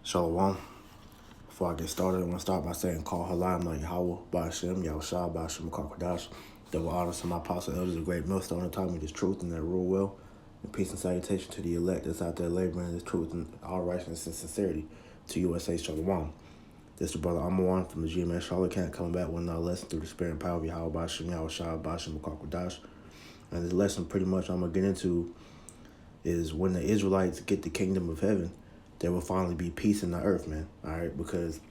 Shalom. Before I get started, I want to start by saying, Call Halam, like Yahweh, Ba'ashem, Yahushua, Ba'ashem, Kakwadash. Double honors to my apostle elders, a great millstone, that taught me this truth and that rule well. And peace and salutation to the elect that's out there laboring this truth and all righteousness and sincerity. To USA Shalom. This is the brother Amawan from the GMS Charlotte Camp coming back with another lesson through the spirit and power of Yahweh, Ba'ashem, Yahushua, Ba'ashem, Kakwadash. And this lesson pretty much I'm going to get into is when the Israelites get the kingdom of heaven, there will finally be peace in the earth, man. All right, because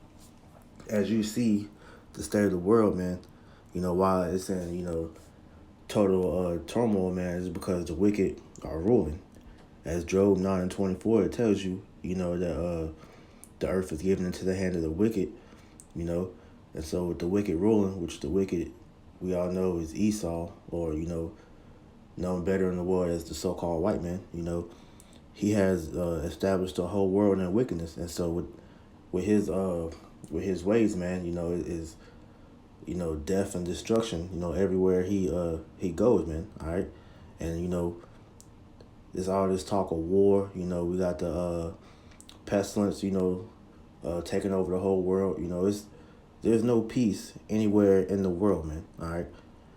as you see the state of the world, man, why it's in, total turmoil, man, is because the wicked are ruling. As Job 9:24, it tells you, that the earth is given into the hand of the wicked, and so with the wicked ruling, which the wicked we all know is Esau, or, known better in the world as the so-called white man, he has established the whole world in wickedness, and so with his ways, man, it is death and destruction, everywhere he goes, man. All right, and there's all this talk of war. We got the pestilence, taking over the whole world. There's no peace anywhere in the world, man. All right,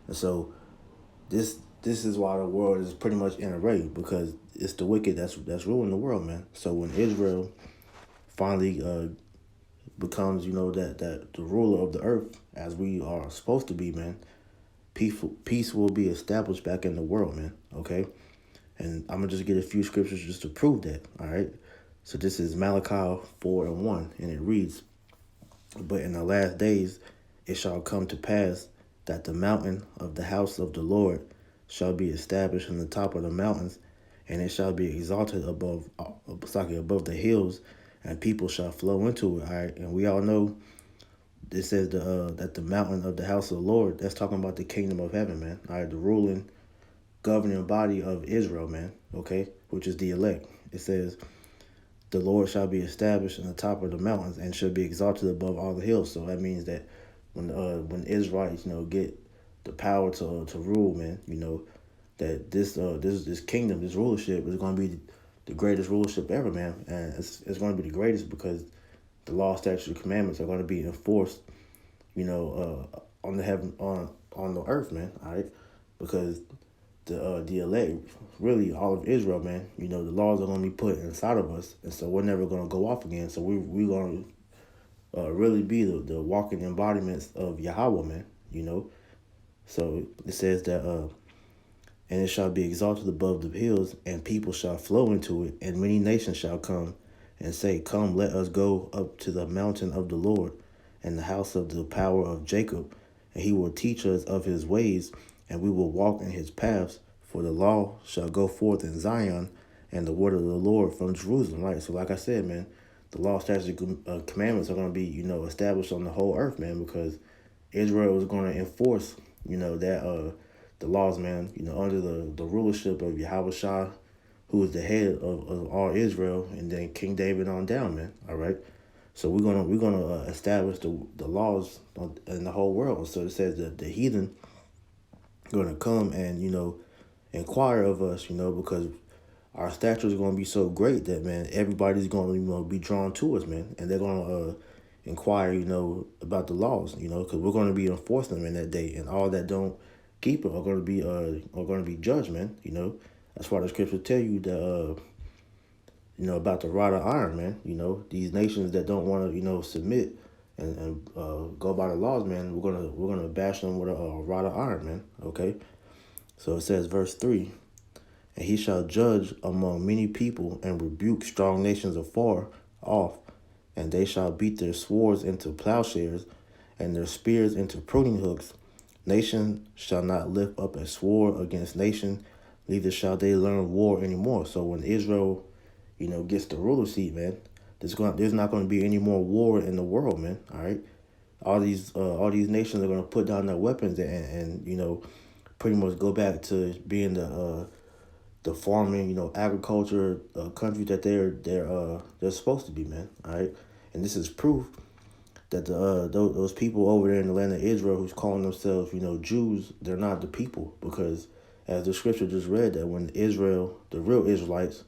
and so this is why the world is pretty much in array, because it's the wicked that's ruling the world, man. So when Israel finally becomes, that the ruler of the earth, as we are supposed to be, man, peace will be established back in the world, man. Okay, and I'm gonna just get a few scriptures just to prove that. All right, so this is Malachi 4:1, and it reads, "But in the last days it shall come to pass that the mountain of the house of the Lord shall be established in the top of the mountains, and it shall be exalted above the hills, and people shall flow into it." All right, and we all know it says that the mountain of the house of the Lord, that's talking about the kingdom of heaven, man. All right, the ruling, governing body of Israel, man. Okay, which is the elect. It says, "The Lord shall be established in the top of the mountains, and shall be exalted above all the hills." So that means that when Israelites, get the power to rule, man, that this kingdom, this rulership is going to be the greatest rulership ever, man. And it's going to be the greatest because the law, statutes, and commandments are going to be enforced, on the heaven, on the earth, man. All right, because the elect, really all of Israel, man. The laws are going to be put inside of us, and so we're never going to go off again. So we're going to really be the walking embodiments of Yahweh, man. So it says that and it shall be exalted above the hills, and people shall flow into it, and many nations shall come and say, "Come, let us go up to the mountain of the Lord, and the house of the power of Jacob, and he will teach us of his ways, and we will walk in his paths. For the law shall go forth in Zion, and the word of the Lord from Jerusalem." Right. So, like I said, man, the law, statutes, and commandments are going to be, established on the whole earth, man, because Israel is going to enforce, that the laws, man, under the rulership of Yahweh Shah, who is the head of all Israel, and then King David on down, man. All right. So we're gonna establish the laws in the whole world. So it says that the heathen going to come and inquire of us, because our stature is going to be so great that, man, everybody's going to be drawn to us, man, and they're going to inquire, about the laws, because we're going to be enforcing them in that day, and all that don't keep it are going to be judged, man. That's why the scriptures tell you that about the rod of iron, man. These nations that don't want to submit and go by the laws, man, we're gonna bash them with a rod of iron, man. Okay, so it says verse 3, "And he shall judge among many people, and rebuke strong nations afar off, and they shall beat their swords into plowshares, and their spears into pruning hooks. Nation shall not lift up a sword against nation, neither shall they learn war anymore." So when Israel, gets the ruler seat, man, there's not going to be any more war in the world, man. All right, all these nations are going to put down their weapons and pretty much go back to being the farming, agriculture country that they're supposed to be, man. All right, and this is proof that those people over there in the land of Israel who's calling themselves, Jews, they're not the people, because as the scripture just read, that when Israel, the real Israelites,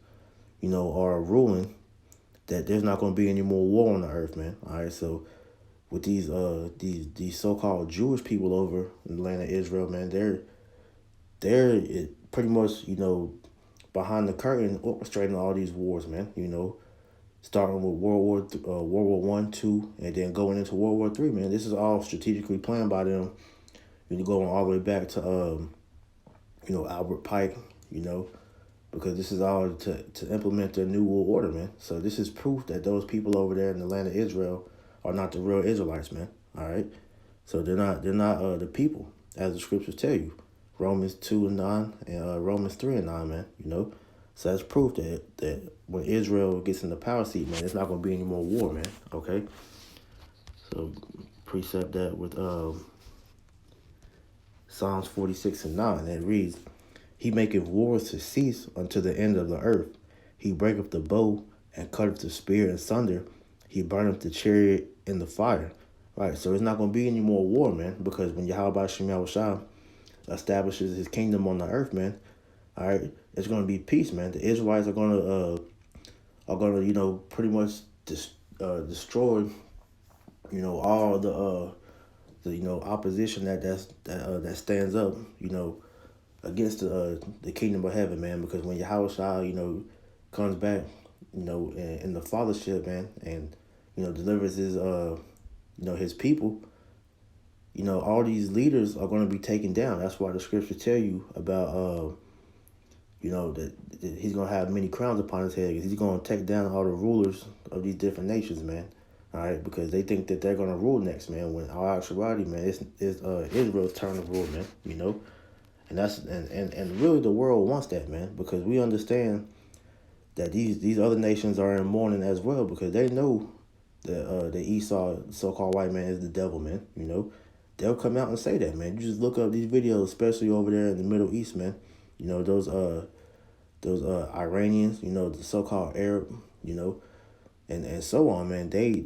are ruling, that there's not going to be any more war on the earth, man. All right, so with these so-called Jewish people over in the land of Israel, man, they're pretty much, behind the curtain orchestrating all these wars, man. Starting with World War One, Two, and then going into World War Three, man. This is all strategically planned by them. Going all the way back to Albert Pike, because this is all to implement their new world order, man. So this is proof that those people over there in the land of Israel are not the real Israelites, man. All right, so they're not the people, as the scriptures tell you. Romans 2:9 and Romans 3:9, man. So that's proof that when Israel gets in the power seat, man, it's not gonna be any more war, man. Okay, so precept that with Psalms 46:9. It reads, He maketh wars to cease unto the end of the earth. He breaketh the bow and cutteth the spear in sunder. He burneth the chariot in the fire. Right, so it's not going to be any more war, man, because when Yahweh Shem Yahushua establishes his kingdom on the earth, man, all right, it's going to be peace, man. The Israelites are going to pretty much destroy, all the opposition that stands up, against the kingdom of heaven, man. Because when Yahweh comes back, in the fathership, man, and delivers his people, all these leaders are going to be taken down. That's why the scriptures tell you about that he's going to have many crowns upon his head, because he's going to take down all the rulers of these different nations, man. All right, because they think that they're going to rule next, man, when all actuality, man, it's Israel's turn to rule, man, And that's and really the world wants that, man, because we understand that these other nations are in mourning as well, because they know that the Esau, so-called white man, is the devil, man. They'll come out and say that, man. You just look up these videos, especially over there in the Middle East, man. Those Iranians, the so-called Arab, and so on, man. They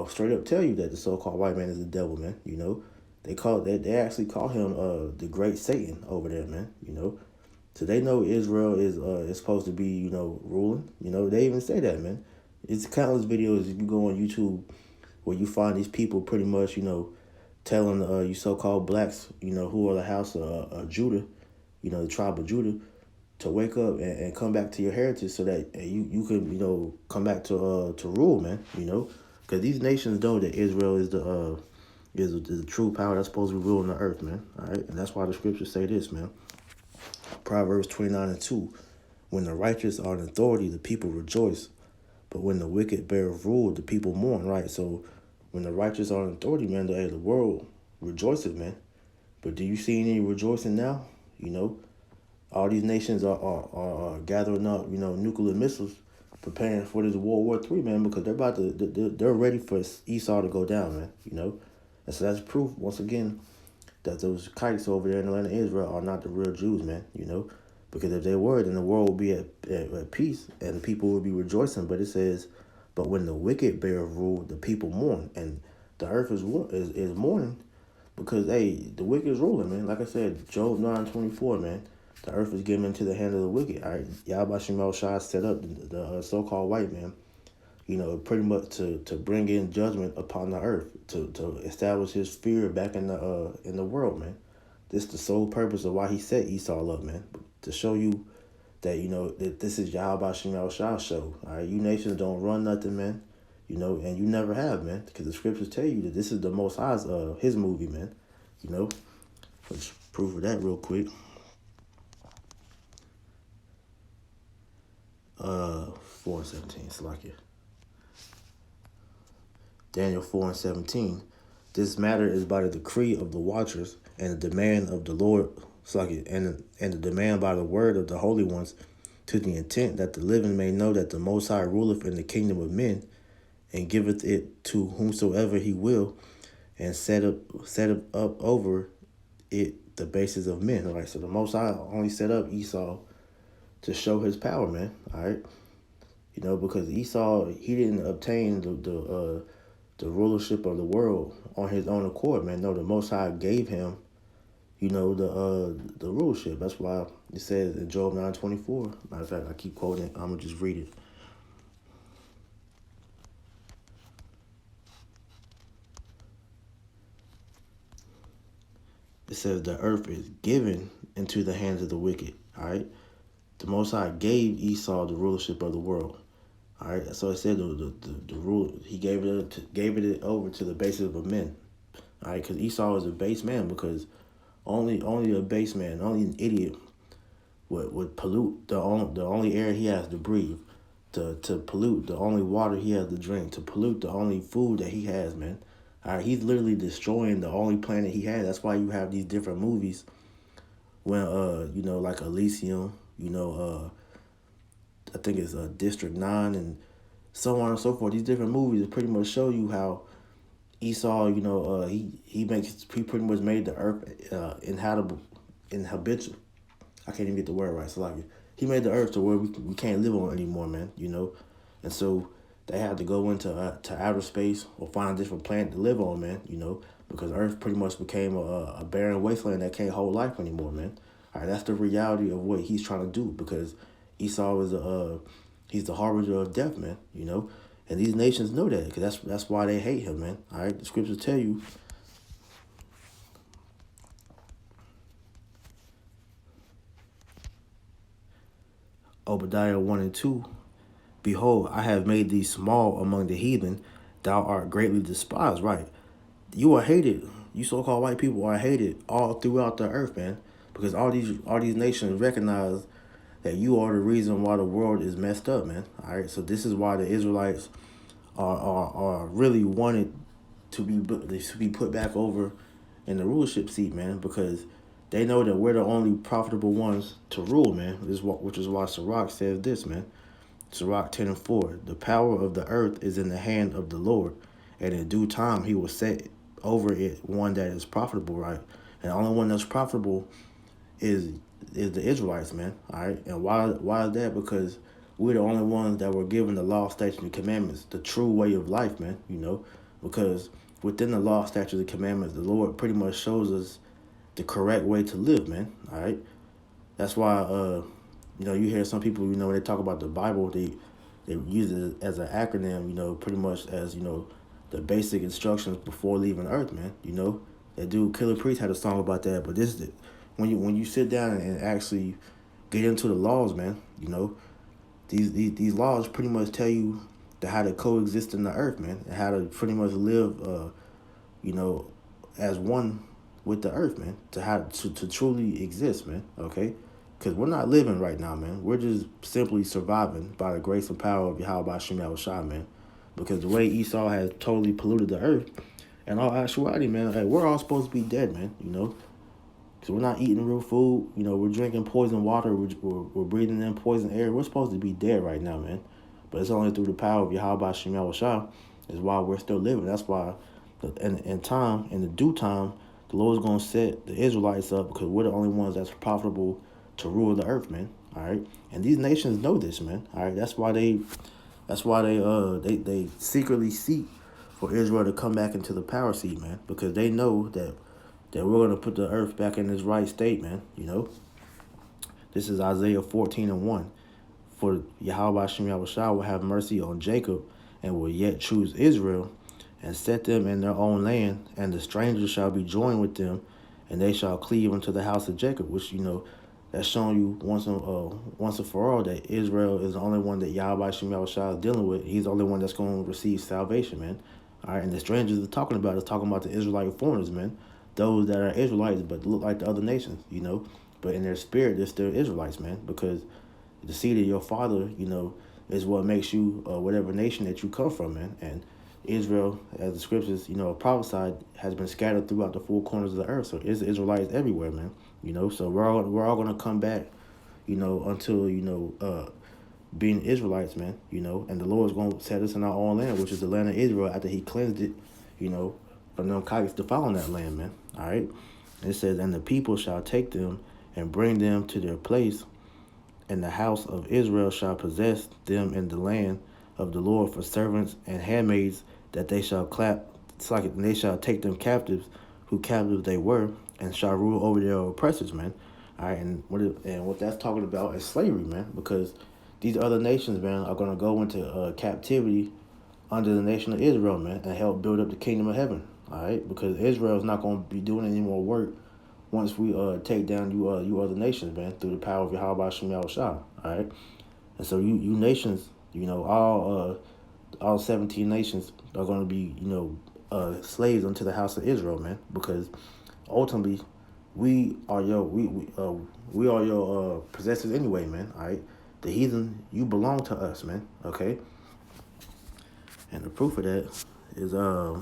straight up tell you that the so-called white man is the devil, man. They actually call him the great Satan over there, man. So they know Israel is supposed to be ruling. They even say that, man. It's countless videos you can go on YouTube where you find these people pretty much telling you so-called blacks who are the house of Judah, the tribe of Judah, to wake up and come back to your heritage, so that you can come back to rule, man. Because these nations know that Israel is the true power that's supposed to be ruling the earth, man. All right, and that's why the scriptures say this, man. Proverbs 29:2. When the righteous are in authority, the people rejoice. But when the wicked bear rule, the people mourn, right? So when the righteous are in authority, man, the world rejoices, man. But do you see any rejoicing now? All these nations are gathering up, nuclear missiles, preparing for this World War III, man, because they're ready for Esau to go down, man, And so that's proof, once again, that those kites over there in the land of Israel are not the real Jews, man, Because if they were, then the world would be at peace and people would be rejoicing. But it says, but when the wicked bear rule, the people mourn. And the earth is mourning because, hey, the wicked is ruling, man. Like I said, Job 9:24, man. The earth is given into the hand of the wicked. All right, Yahweh Shemel Shai set up the so-called white man, pretty much to bring in judgment upon the earth, to establish his fear back in the world, man. This is the sole purpose of why he set Esau up, man, to show you that that this is Yahweh Shemel Shai's show. All right, you nations don't run nothing, man. And you never have, man, because the scriptures tell you that this is the Most High's his movie, man. Let's prove of that real quick. 4:17, Slakia. Daniel 4:17. This matter is by the decree of the watchers and the demand of the Lord, Slakia, and the demand by the word of the holy ones, to the intent that the living may know that the Most High ruleth in the kingdom of men, and giveth it to whomsoever he will, and set up over it the basis of men. All right, so the Most High only set up Esau to show his power, man. All right, because Esau, he didn't obtain the rulership of the world on his own accord, man. No, the Most High gave him, the rulership. That's why it says in Job 9:24. Matter of fact, I keep quoting it. I'm gonna just read it. it says the earth is given into the hands of the wicked. All right. The Most High gave Esau the rulership of the world. All right. So it said the rule, he gave it over to the basis of men. All right. Because Esau is a base man, because only a base man, only an idiot would pollute the only air he has to breathe, to pollute the only water he has to drink, to pollute the only food that he has, man. All right, he's literally destroying the only planet he has. That's why you have these different movies when like Elysium, I think it's District 9 and so on and so forth. These different movies pretty much show you how Esau, he pretty much made the earth inhabitable. I can't even get the word right. So like, he made the earth to where we can't live on anymore, man. And so they had to go into to outer space or find a different planet to live on, man. Because Earth pretty much became a barren wasteland that can't hold life anymore, man. All right, that's the reality of what he's trying to do, because Esau is he's the harbinger of death, man. And these nations know that, because that's why they hate him, man. All right, the scriptures tell you. Obadiah 1 and 2. Behold, I have made thee small among the heathen. Thou art greatly despised. Right. You are hated. You so-called white people are hated all throughout the earth, man. Because all these nations recognize that you are the reason why the world is messed up, man. All right. So this is why the Israelites are really wanted to be put back over in the rulership seat, man, because they know that we're the only profitable ones to rule, man. Which is why Sirach says this, man. Sirach 10 and 4. The power of the earth is in the hand of the Lord, and in due time he will set over it one that is profitable, right? And the only one that's profitable is the Israelites, man. All right. And why is that? Because we're the only ones that were given the law, statutes, and commandments, the true way of life, man. Because within the law, statutes, and commandments, the Lord pretty much shows us the correct way to live, man. All right. That's why you hear some people, when they talk about the Bible, they use it as an acronym, pretty much as, the basic instructions before leaving Earth, man. That dude Killer Priest had a song about that. But this, when you sit down and actually get into the laws, man, these laws pretty much tell you how to coexist in the earth, man, and how to pretty much live, as one with the earth, man, to truly exist, man. Okay. Because we're not living right now, man. We're just simply surviving by the grace and power of Yahweh Shem Yahushua, man. Because the way Esau has totally polluted the earth, and all actuality, man, hey, we're all supposed to be dead, man, Because we're not eating real food. We're drinking poison water. We're breathing in poison air. We're supposed to be dead right now, man. But it's only through the power of Yahweh Shem Yahushua is why we're still living. That's why in the due time, the Lord's going to set the Israelites up, because we're the only ones that's profitable to rule the earth, man. All right. And these nations know this, man. All right. That's why they secretly seek for Israel to come back into the power seat, man, because they know that we're going to put the earth back in its right state, man. This is Isaiah 14 and 1. For Yahweh Shem Yahushua will have mercy on Jacob and will yet choose Israel and set them in their own land, and the strangers shall be joined with them, and they shall cleave unto the house of Jacob, which, that's showing you once and for all that Israel is the only one that Yahweh Shem Yahushua is dealing with. He's the only one that's going to receive salvation, man. All right, and the strangers are talking about the Israelite foreigners, man. Those that are Israelites but look like the other nations, But in their spirit, they're still Israelites, man, because the seed of your father, is what makes you whatever nation that you come from, man. And Israel, as the scriptures, prophesied, has been scattered throughout the four corners of the earth. So it's Israelites everywhere, man. So we're all gonna come back, until being Israelites, man. And the Lord's gonna set us in our own land, which is the land of Israel, after He cleansed it, from them kites defiling that land, man. All right. And it says, and the people shall take them and bring them to their place, and the house of Israel shall possess them in the land of the Lord for servants and handmaids, that they shall clap, and they shall take them captives, who captives they were, and shall rule over their oppressors, man. All right, and what that's talking about is slavery, man, because these other nations, man, are gonna go into captivity under the nation of Israel, man, and help build up the kingdom of heaven. All right, because Israel is not gonna be doing any more work once we take down you other nations, man, through the power of Yahweh Shem Yahushua. All right, and so you nations, all 17 nations are going to be slaves unto the house of Israel, man, because ultimately we are your possessors anyway, man. All right, the heathen, you belong to us, man. Okay, and the proof of that is I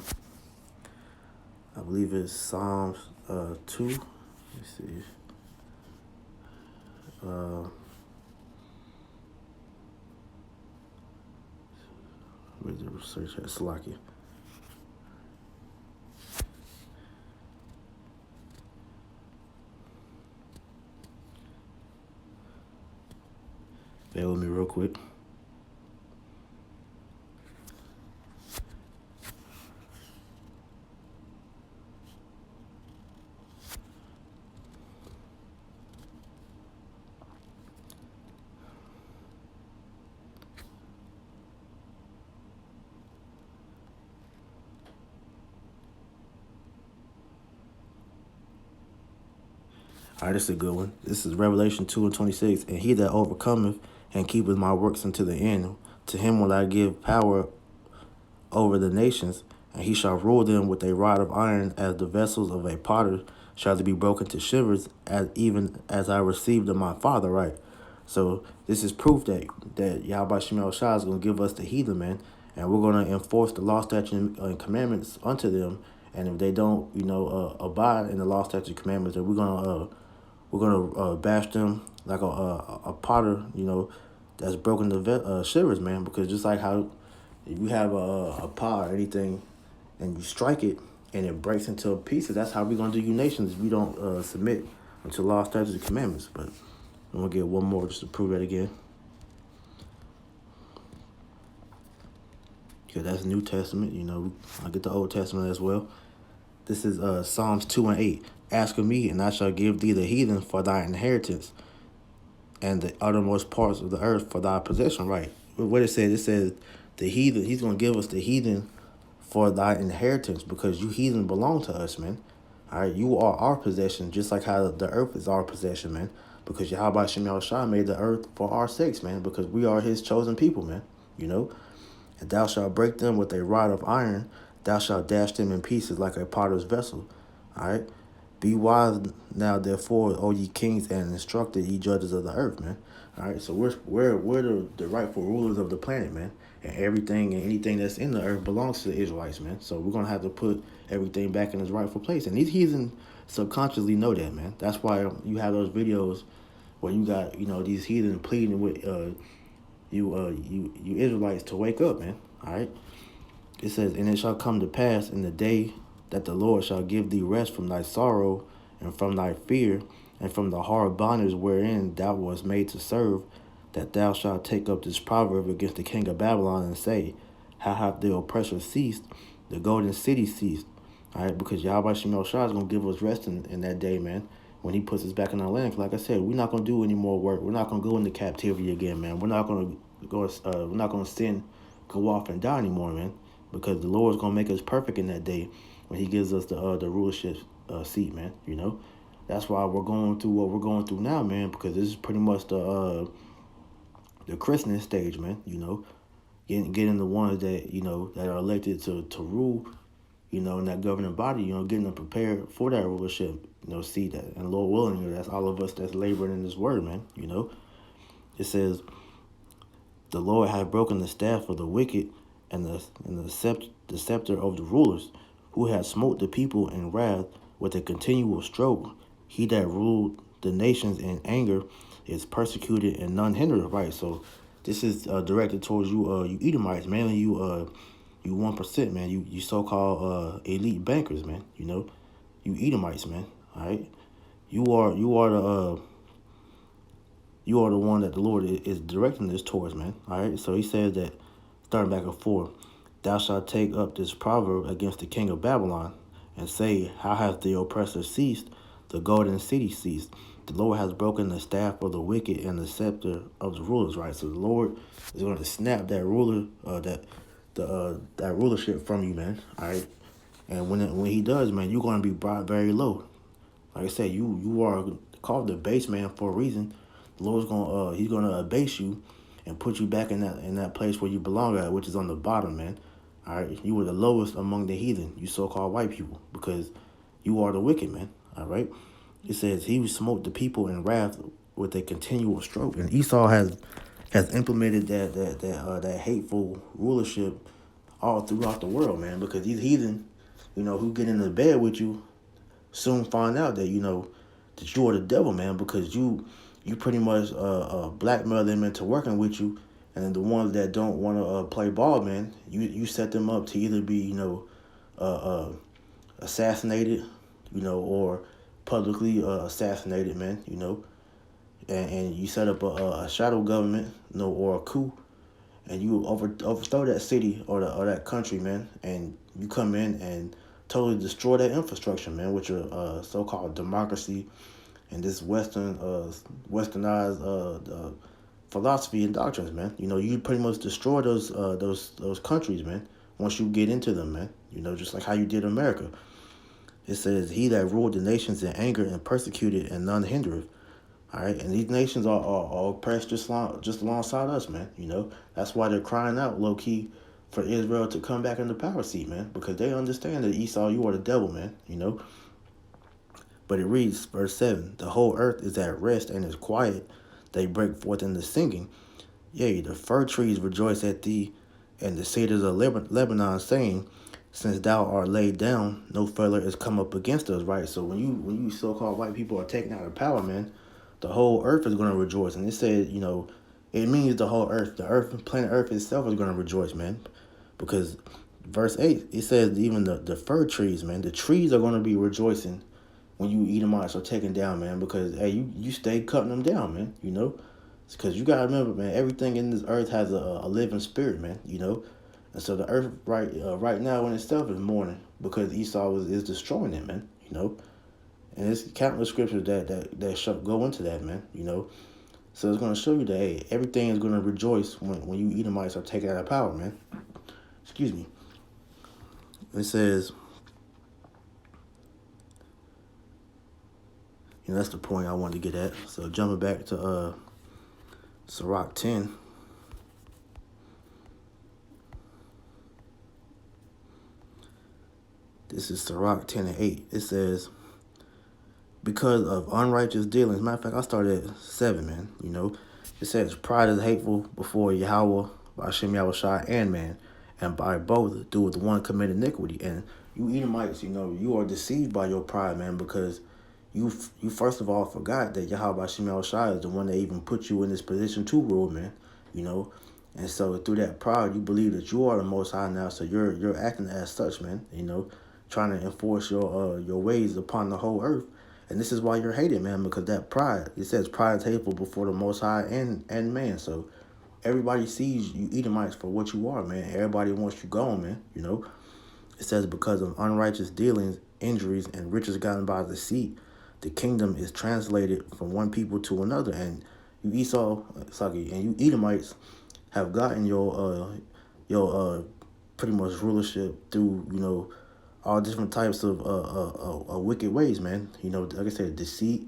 believe it's Psalms 2. Let me see. Where's the research at? Salakia. Bear with me real quick. All right, this is a good one. This is Revelation 2:26. And he that overcometh and keepeth my works unto the end, to him will I give power over the nations, and he shall rule them with a rod of iron, as the vessels of a potter shall they be broken to shivers, as even as I received of my Father. Right. So this is proof that Yahweh Shemel Shah is going to give us the heathen, man, and we're going to enforce the law, statute, and commandments unto them. And if they don't, abide in the law, statute, commandments, then we're gonna bash them like a potter, that's broken the shivers, man. Because just like how if you have a pot or anything, and you strike it and it breaks into pieces, that's how we're gonna do you nations if we don't submit unto law, statutes, and commandments. But I'm gonna get one more just to prove that again. Okay, that's New Testament. I get the Old Testament as well. This is Psalms 2:8. Ask of me, and I shall give thee the heathen for thy inheritance, and the uttermost parts of the earth for thy possession. Right. What it says the heathen, he's going to give us the heathen for thy inheritance, because you heathen belong to us, man. All right, you are our possession, just like how the earth is our possession, man. Because Yahweh Shem Yahushua made the earth for our sakes, man, because we are his chosen people, man. And thou shalt break them with a rod of iron, thou shalt dash them in pieces like a potter's vessel. All right. Be wise now, therefore, O ye kings, and instructed ye judges of the earth, man. All right, so we're the rightful rulers of the planet, man, and everything and anything that's in the earth belongs to the Israelites, man. So we're gonna have to put everything back in its rightful place, and these heathen subconsciously know that, man. That's why you have those videos where you got these heathen pleading with you Israelites to wake up, man. All right, it says, and it shall come to pass in the day that the Lord shall give thee rest from thy sorrow and from thy fear and from the hard bondage wherein thou wast made to serve, that thou shalt take up this proverb against the king of Babylon and say, how hath the oppressor ceased, the golden city ceased. All right, because Yahweh Shemel Shah is going to give us rest in that day, man, when he puts us back in our land. Like I said, we're not going to do any more work. We're not going to go into captivity again, man. We're not going to we're not going to sin, go off and die anymore, man, because the Lord's going to make us perfect in that day when he gives us the rulership seat, man. That's why we're going through what we're going through now, man, because this is pretty much the christening stage, man. Getting the ones that that are elected to rule, in that governing body, getting them prepared for that rulership, seat. That, and Lord willing, that's all of us that's laboring in this word, man. It says, the Lord hath broken the staff of the wicked, and the scepter of the rulers, who hath smote the people in wrath with a continual stroke. He that ruled the nations in anger is persecuted, and none hindered. Right. So this is directed towards you Edomites, mainly you 1%, man. You so-called elite bankers, man. You Edomites, man. All right. You are the one that the Lord is directing this towards, man. All right. So he says that, starting back at 4, thou shalt take up this proverb against the king of Babylon, and say, how hath the oppressor ceased, the golden city ceased. The Lord has broken the staff of the wicked and the scepter of the rulers. Right. So the Lord is going to snap that that rulership from you, man. All right. And when he does, man, you're going to be brought very low. Like I said, you are called the base man for a reason. The Lord's gonna he's gonna abase you and put you back in that place where you belong at, which is on the bottom, man. All right, you were the lowest among the heathen, you so-called white people, because you are the wicked, man. All right. It says he smote the people in wrath with a continual stroke, and Esau has implemented that hateful rulership all throughout the world, man. Because these heathen, who get into bed with you, soon find out that that you are the devil, man. Because you pretty much blackmail them into working with you, and then the ones that don't want to play ball, man, you set them up to either be uh, uh, assassinated, or publicly assassinated, man. And you set up a shadow government, or a coup, and you overthrow that city or that country, man, and you come in and totally destroy that infrastructure, man, with your so-called democracy and this westernized philosophy and doctrines, man. You pretty much destroy those countries, man. Once you get into them, man. Just like how you did America. It says, "He that ruled the nations in anger and persecuted, and none hindereth." All right, and these nations are oppressed just alongside us, man. That's why they're crying out low key for Israel to come back in the power seat, man, because they understand that Esau, you are the devil, man. But it reads, verse 7, "The whole earth is at rest and is quiet. They break forth into singing. Yea, the fir trees rejoice at thee, and the cedars of Lebanon, saying, Since thou art laid down, no further is come up against us." Right. So when you so-called white people are taken out of power, man, the whole earth is going to rejoice. And it said, it means the whole earth. The earth, planet Earth itself is going to rejoice, man, because verse 8, it says even the fir trees, man, the trees are going to be rejoicing when you Edomites are taken down, man, because hey, you stay cutting them down, man. Because you gotta remember, man, everything in this earth has a living spirit, man. And so the earth right now in itself is mourning because Esau is destroying it, man. And there's countless scriptures that go into that, man. So it's gonna show you that hey, everything is gonna rejoice when you Edomites are taken out of power, man. Excuse me. It says, that's the point I wanted to get at. So jumping back to Sirach 10. This is Sirach 10 and 8. It says, because of unrighteous dealings. Matter of fact, I started at 7, man. It says, pride is hateful before Yahweh, by Hashem Yahushua, and man, and by both doeth one commit iniquity. And you Edomites, you are deceived by your pride, man, because you first of all forgot that Yahweh Hashem Yahushua is the one that even put you in this position to rule, man. And so through that pride, you believe that you are the Most High now, so you're acting as such, man. Trying to enforce your ways upon the whole earth. And this is why you're hated, man, because that pride, it says pride is hateful before the Most High and man. So everybody sees you Edomites for what you are, man. Everybody wants you gone, man. It says, because of unrighteous dealings, injuries, and riches gotten by deceit, the kingdom is translated from one people to another. And you and you Edomites have gotten your pretty much rulership through, all different types of wicked ways, man. Like I said, deceit,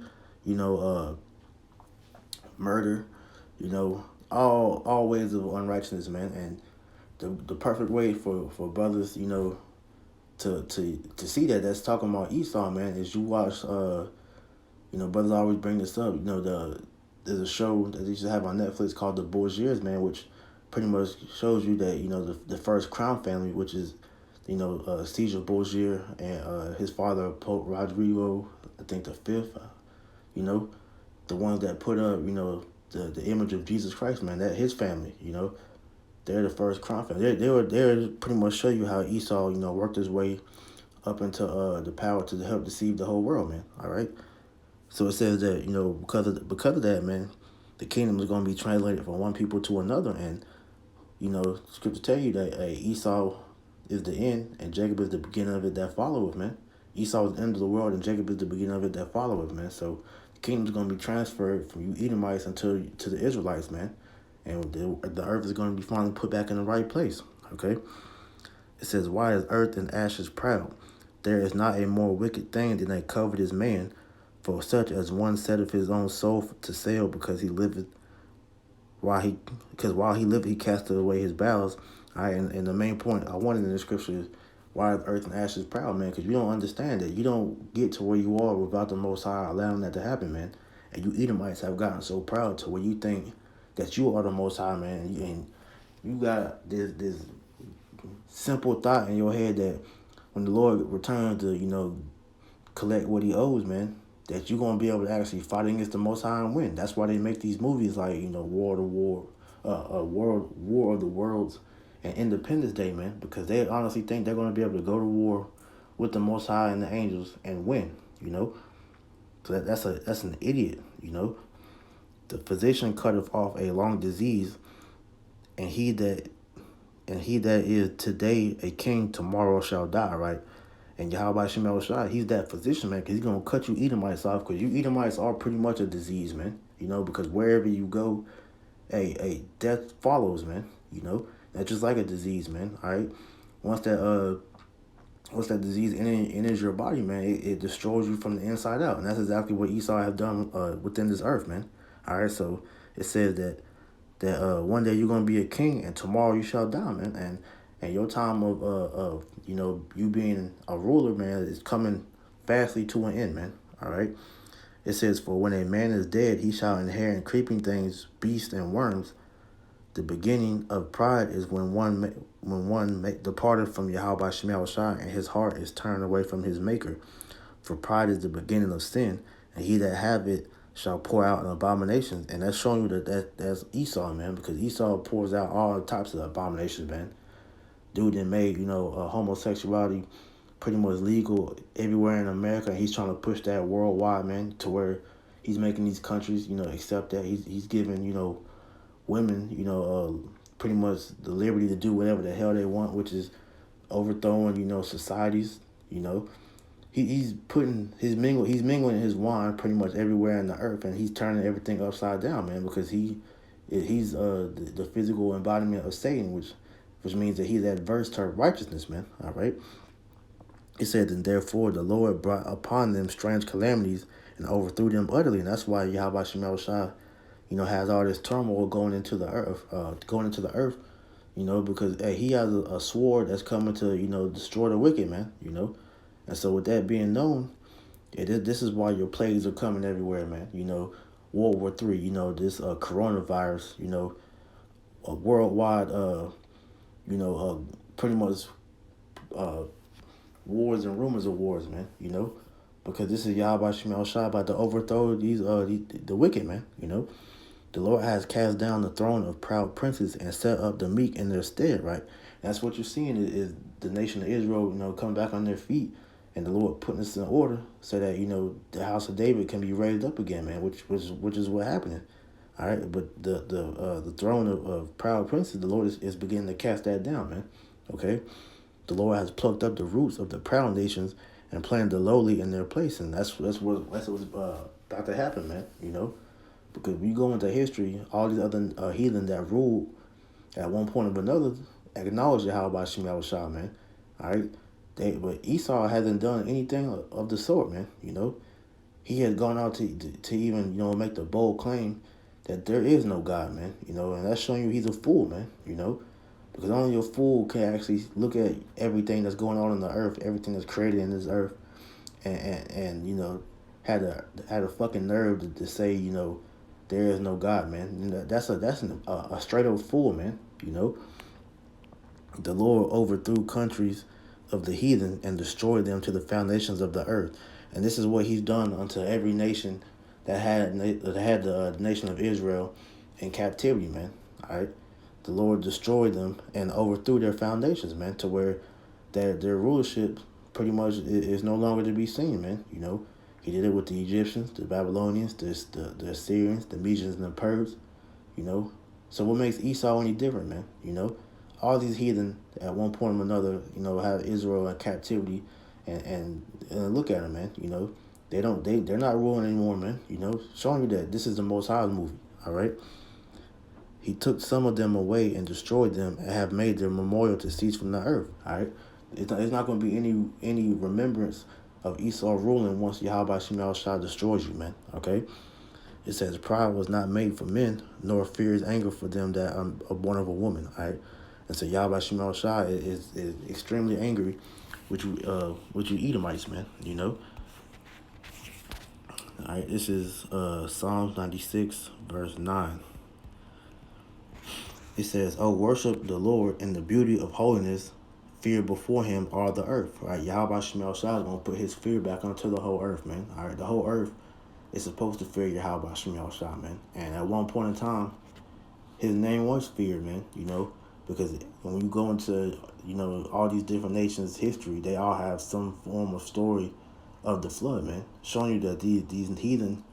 murder, all ways of unrighteousness, man. And the perfect way for brothers, to see that's talking about Esau, man, is you watch, brothers always bring this up. There's a show that they used to have on Netflix called The Borgias, man, which pretty much shows you that the first crown family, which is Caesar Borgia and his father, Pope Rodrigo, I think the fifth, the ones that put up, the image of Jesus Christ, man, that his family, they're the first crown family. They were there to pretty much show you how Esau, worked his way up into the power to help deceive the whole world, man. All right. So it says that, because of that, man, the kingdom is going to be translated from one people to another. And, scripture tell you that Esau is the end, and Jacob is the beginning of it that followeth, man. Esau is the end of the world, and Jacob is the beginning of it that followeth, man. So the kingdom is going to be transferred from you Edomites to the Israelites, man. And the earth is going to be finally put back in the right place, okay? It says, why is earth and ashes proud? There is not a more wicked thing than a covetous man, For such as one setteth his own soul to sale, because he liveth while he liveth he casteth away his bowels. All right, and the main point I wanted in the scripture is, why is earth and ashes proud, man? Because you don't understand that you don't get to where you are without the Most High allowing that to happen, man. And you Edomites have gotten so proud to where you think that you are the Most High, man. And you got this simple thought in your head that when the Lord returns to, collect what he owes, man, that you're gonna be able to actually fight against the Most High and win. That's why they make these movies like, War of the Worlds and Independence Day, man, because they honestly think they're gonna be able to go to war with the Most High and the angels and win, So that's an idiot, The physician cutteth off a long disease, and he that is today a king tomorrow shall die, right? And Yahweh Shem Shai, he's that physician, man, because he's going to cut you Edomites off, because you Edomites are pretty much a disease, man, because wherever you go, a death follows, man, That's just like a disease, man, all right? Once that disease enters your body, man, it destroys you from the inside out, and that's exactly what Esau have done within this earth, man, all right? So it says that one day you're gonna be a king, and tomorrow you shall die, man. And your time of you being a ruler, man, is coming fastly to an end, man. All right. It says, for when a man is dead, he shall inherit creeping things, beasts, and worms. The beginning of pride is when one departed from Yahweh Shemel Shai, and his heart is turned away from his maker. For pride is the beginning of sin, and he that have it shall pour out an abomination. And that's showing you that's Esau, man, because Esau pours out all types of abominations, man. Dude that made, homosexuality pretty much legal everywhere in America, and he's trying to push that worldwide, man, to where he's making these countries, accept that. He's giving, women, pretty much the liberty to do whatever the hell they want, which is overthrowing, societies, He's mingling his wine pretty much everywhere in the earth, and he's turning everything upside down, man, because he's the physical embodiment of Satan, which means that he's adverse to righteousness, man. All right. It said, and therefore the Lord brought upon them strange calamities and overthrew them utterly, and that's why Yahweh Shemel Shai, has all this turmoil going into the earth, because he has a sword that's coming to destroy the wicked, man, And so with that being known, this is why your plagues are coming everywhere, man. World War III, this coronavirus, a worldwide, pretty much wars and rumors of wars, man, because this is Yahweh Shemel Shai about to overthrow the wicked, man, The Lord has cast down the throne of proud princes and set up the meek in their stead, right? That's what you're seeing is the nation of Israel, coming back on their feet, and the Lord putting this in order so that, the house of David can be raised up again, man, which is what happening. All right. But the throne of proud princes, the Lord is beginning to cast that down, man. Okay. The Lord has plucked up the roots of the proud nations and planted the lowly in their place. And that's what's about to happen, man, because we go into history, all these other heathen that ruled at one point or another acknowledge Yahweh Shemel Shai, man. All right. But Esau hasn't done anything of the sort, man. He has gone out to even make the bold claim that there is no God, man. And that's showing you he's a fool, man. Because only a fool can actually look at everything that's going on in the earth, everything that's created in this earth, and had a fucking nerve to say there is no God, man. That's a straight up fool, man. The Lord overthrew countries of the heathen and destroyed them to the foundations of the earth. And this is what he's done unto every nation that had the nation of Israel in captivity, man. All right. The Lord destroyed them and overthrew their foundations, man, to where their rulership pretty much is no longer to be seen, man. He did it with the Egyptians, the Babylonians, the Assyrians, the Medians, and the Persians, So what makes Esau any different, man? All these heathen at one point or another, have Israel in captivity, and look at them, man. They're not ruling anymore, man. Showing you that this is the Most High's movie. All right. He took some of them away and destroyed them, and have made their memorial to cease from the earth. All right. It's not going to be any remembrance of Esau ruling once Yahweh Shemel Shah destroys you, man. Okay? It says, pride was not made for men, nor fear is anger for them that are born of a woman. All right? And so Yahweh Shemel Shah is extremely angry with you Edomites, man. You know? All right, this is Psalms 96, verse 9. It says, "Oh, worship the Lord in the beauty of holiness. Fear before him all the earth." All right, Yahweh Shemel Shah is going to put his fear back onto the whole earth, man. All right, the whole earth is supposed to fear Yahweh Shemel Shah, man. And at one point in time, his name was feared, man, you know, because when you go into, you know, all these different nations' history, they all have some form of story of the flood, man, showing you that these heathen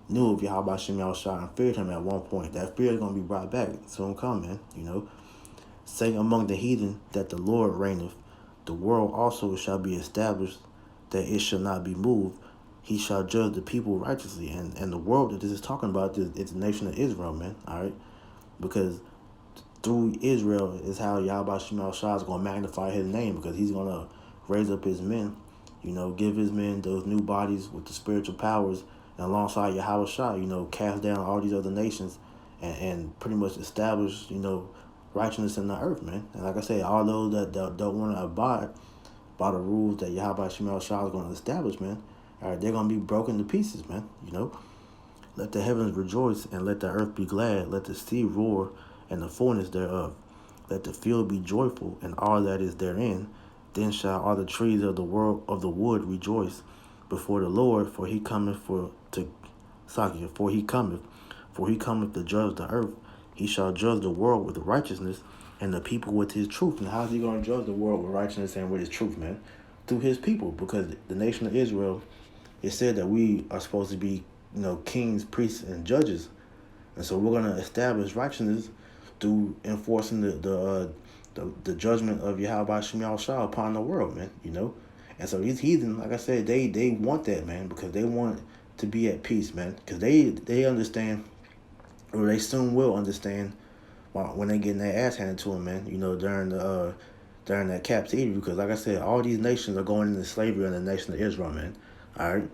knew of Yahweh Shem Shah and feared him at one point. That fear is going to be brought back soon come, man, you know. Say among the heathen that the Lord reigneth. The world also shall be established, that it shall not be moved. He shall judge the people righteously. And the world that this is talking about is the nation of Israel, man, all right? Because through Israel is how Yahweh Shemel Shah is going to magnify his name, because he's going to raise up his men, you know, give his men those new bodies with the spiritual powers, and alongside Yahweh Shah, you know, cast down all these other nations and pretty much establish, you know, righteousness in the earth, man. And like I said, all those that don't want to abide by the rules that Yahweh Shemel Shah is going to establish, man, all right, they're going to be broken to pieces, man, you know. Let the heavens rejoice, and let the earth be glad. Let the sea roar, and the fullness thereof. Let the field be joyful, and all that is therein. Then shall all the trees of the world of the wood rejoice before the Lord, for he cometh for he cometh to judge the earth. He shall judge the world with righteousness, and the people with his truth. And how is he going to judge the world with righteousness and with his truth, man? Through his people, because the nation of Israel, it said that we are supposed to be, you know, kings, priests, and judges. And so we're going to establish righteousness through enforcing the judgment of Yahweh Shemel Shah upon the world, man, you know. And so these heathen, like I said, they want that, man, because they want to be at peace, man, because they understand, or they soon will understand, when they getting their ass handed to them, man, you know, during that captivity. Because like I said, all these nations are going into slavery in the nation of Israel, man. All right.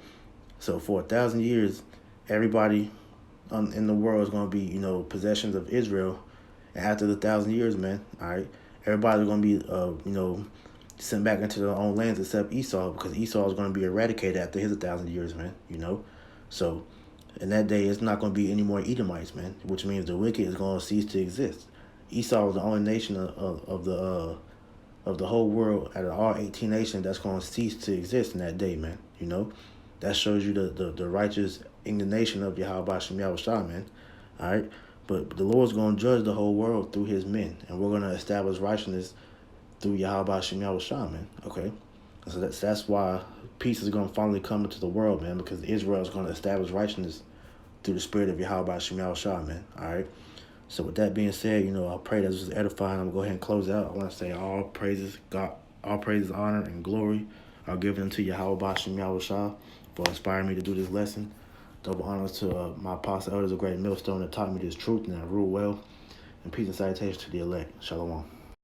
So for 1,000 years, everybody in the world is going to be, you know, possessions of Israel. And after the 1,000 years, man, all right, everybody's going to be, you know, sent back into their own lands except Esau, because Esau is going to be eradicated after his 1,000 years, man, you know. So in that day, it's not going to be any more Edomites, man, which means the wicked is going to cease to exist. Esau is the only nation of the whole world out of all 18 nations that's going to cease to exist in that day, man, you know. That shows you the righteous indignation of Yahweh Shemel Shah, man. All right? But the Lord's going to judge the whole world through his men. And we're going to establish righteousness through Yahweh Shemel Shah, man. Okay? So that's why peace is going to finally come into the world, man, because Israel is going to establish righteousness through the spirit of Yahweh Shemel Shah, man. All right? So with that being said, you know, I pray that this is edifying. I'm going to go ahead and close out. I want to say all praises, God, all praises, honor, and glory are given to Yahweh Shemel Shah for inspiring me to do this lesson. Double honors to my apostle elders, a great millstone that taught me this truth and I rule well. And peace and salutations to the elect. Shalom.